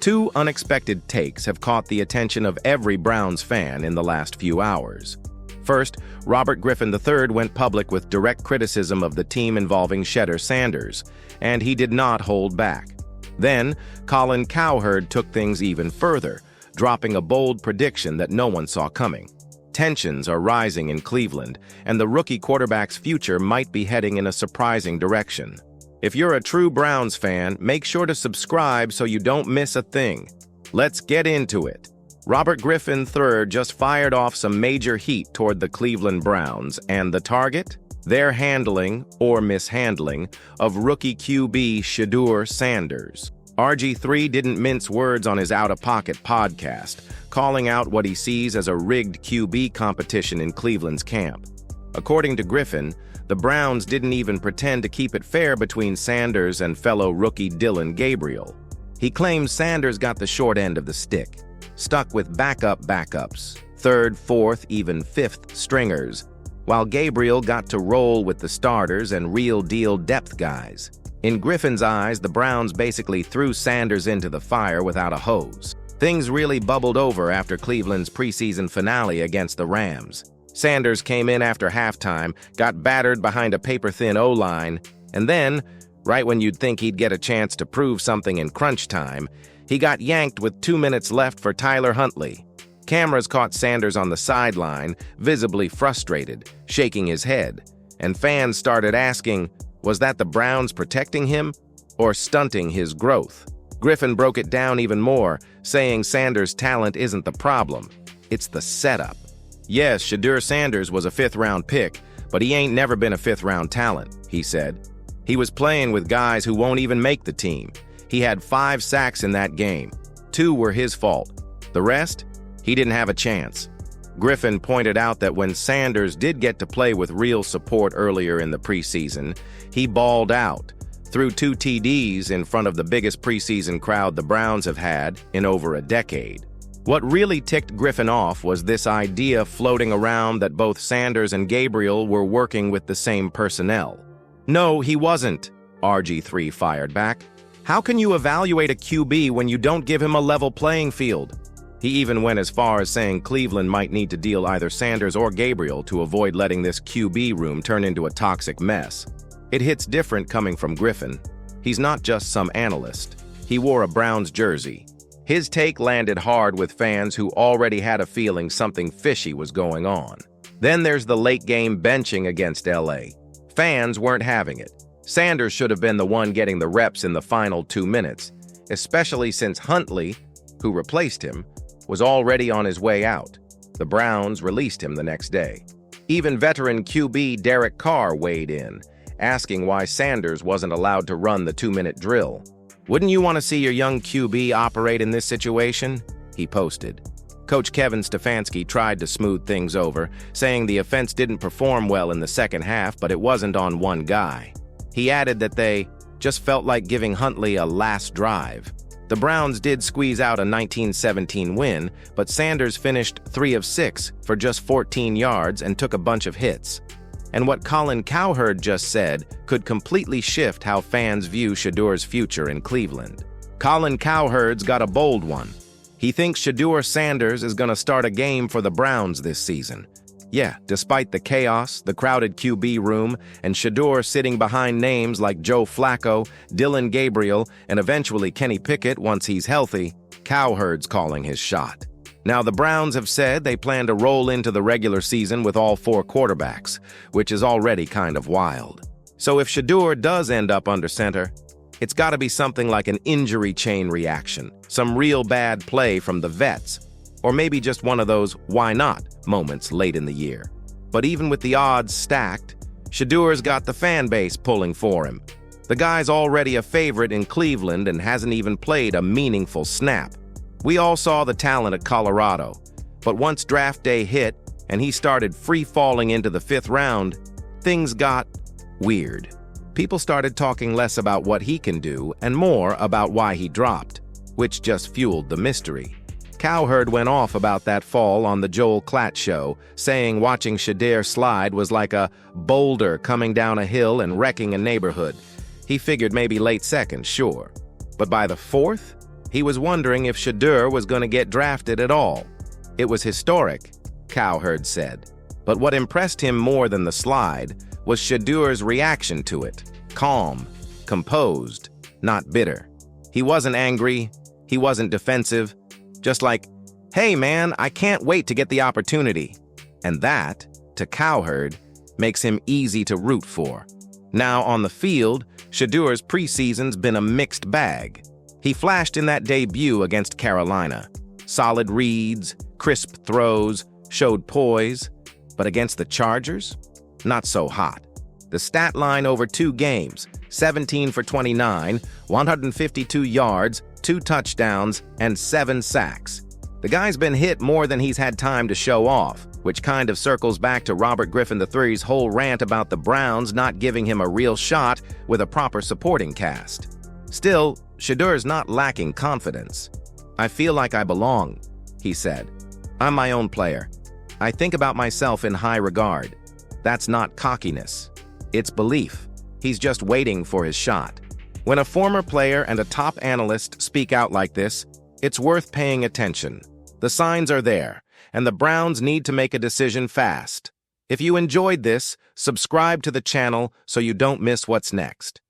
Two unexpected takes have caught the attention of every Browns fan in the last few hours. First, Robert Griffin III went public with direct criticism of the team involving Shedeur Sanders, and he did not hold back. Then, Colin Cowherd took things even further, dropping a bold prediction that no one saw coming. Tensions are rising in Cleveland, and the rookie quarterback's future might be heading in a surprising direction. If you're a true Browns fan, make sure to subscribe so you don't miss a thing. Let's get into it. Robert Griffin III just fired off some major heat toward the Cleveland Browns, and the target? Their handling, or mishandling, of rookie QB Shedeur Sanders. RG3 didn't mince words on his Out-of-Pocket podcast, calling out what he sees as a rigged QB competition in Cleveland's camp. According to Griffin, the Browns didn't even pretend to keep it fair between Sanders and fellow rookie Dillon Gabriel. He claims Sanders got the short end of the stick, stuck with backups, third, fourth, even fifth stringers, while Gabriel got to roll with the starters and real-deal depth guys. In Griffin's eyes, the Browns basically threw Sanders into the fire without a hose. Things really bubbled over after Cleveland's preseason finale against the Rams. Sanders came in after halftime, got battered behind a paper-thin O-line, and then, right when you'd think he'd get a chance to prove something in crunch time, he got yanked with 2 minutes left for Tyler Huntley. Cameras caught Sanders on the sideline, visibly frustrated, shaking his head, and fans started asking, was that the Browns protecting him or stunting his growth? Griffin broke it down even more, saying Sanders' talent isn't the problem, it's the setup. Yes, Shedeur Sanders was a fifth-round pick, but he ain't never been a fifth-round talent, he said. He was playing with guys who won't even make the team. He had 5 sacks in that game. 2 were his fault. The rest? He didn't have a chance. Griffin pointed out that when Sanders did get to play with real support earlier in the preseason, he balled out, threw 2 TDs in front of the biggest preseason crowd the Browns have had in over a decade. What really ticked Griffin off was this idea floating around that both Sanders and Gabriel were working with the same personnel. No, he wasn't, RG3 fired back. How can you evaluate a QB when you don't give him a level playing field? He even went as far as saying Cleveland might need to deal either Sanders or Gabriel to avoid letting this QB room turn into a toxic mess. It hits different coming from Griffin. He's not just some analyst. He wore a Browns jersey. His take landed hard with fans who already had a feeling something fishy was going on. Then there's the late-game benching against LA. Fans weren't having it. Sanders should have been the one getting the reps in the final 2 minutes, especially since Huntley, who replaced him, was already on his way out. The Browns released him the next day. Even veteran QB Derek Carr weighed in, asking why Sanders wasn't allowed to run the 2-minute drill. Wouldn't you want to see your young QB operate in this situation? He posted. Coach Kevin Stefanski tried to smooth things over, saying the offense didn't perform well in the second half, but it wasn't on one guy. He added that they just felt like giving Huntley a last drive. The Browns did squeeze out a 19-17 win, but Sanders finished 3 of 6 for just 14 yards and took a bunch of hits. And what Colin Cowherd just said could completely shift how fans view Shedeur's future in Cleveland. Colin Cowherd's got a bold one. He thinks Shedeur Sanders is going to start a game for the Browns this season. Yeah, despite the chaos, the crowded QB room, and Shedeur sitting behind names like Joe Flacco, Dillon Gabriel, and eventually Kenny Pickett once he's healthy, Cowherd's calling his shot. Now, the Browns have said they plan to roll into the regular season with all 4 quarterbacks, which is already kind of wild. So if Shedeur does end up under center, it's got to be something like an injury chain reaction, some real bad play from the vets, or maybe just one of those why not moments late in the year. But even with the odds stacked, Shedeur's got the fan base pulling for him. The guy's already a favorite in Cleveland and hasn't even played a meaningful snap. We all saw the talent at Colorado, but once draft day hit and he started free-falling into the 5th round, things got weird. People started talking less about what he can do and more about why he dropped, which just fueled the mystery. Cowherd went off about that fall on the Joel Klatt show, saying watching Shedeur slide was like a boulder coming down a hill and wrecking a neighborhood. He figured maybe late second, sure. But by the 4th, He was wondering if Shedeur was going to get drafted at all. It was historic, Cowherd said. But what impressed him more than the slide was Shedeur's reaction to it. Calm, composed, not bitter. He wasn't angry, he wasn't defensive, just like, "Hey man, I can't wait to get the opportunity." And that, to Cowherd, makes him easy to root for. Now on the field, Shedeur's preseason's been a mixed bag. He flashed in that debut against Carolina. Solid reads, crisp throws, showed poise. But against the Chargers? Not so hot. The stat line over 2 games, 17 for 29, 152 yards, 2 touchdowns, and 7 sacks. The guy's been hit more than he's had time to show off, which kind of circles back to Robert Griffin III's whole rant about the Browns not giving him a real shot with a proper supporting cast. Still, Shedeur's not lacking confidence. "I feel like I belong," he said. "I'm my own player. I think about myself in high regard. That's not cockiness. It's belief. He's just waiting for his shot." When a former player and a top analyst speak out like this, it's worth paying attention. The signs are there, and the Browns need to make a decision fast. If you enjoyed this, subscribe to the channel so you don't miss what's next.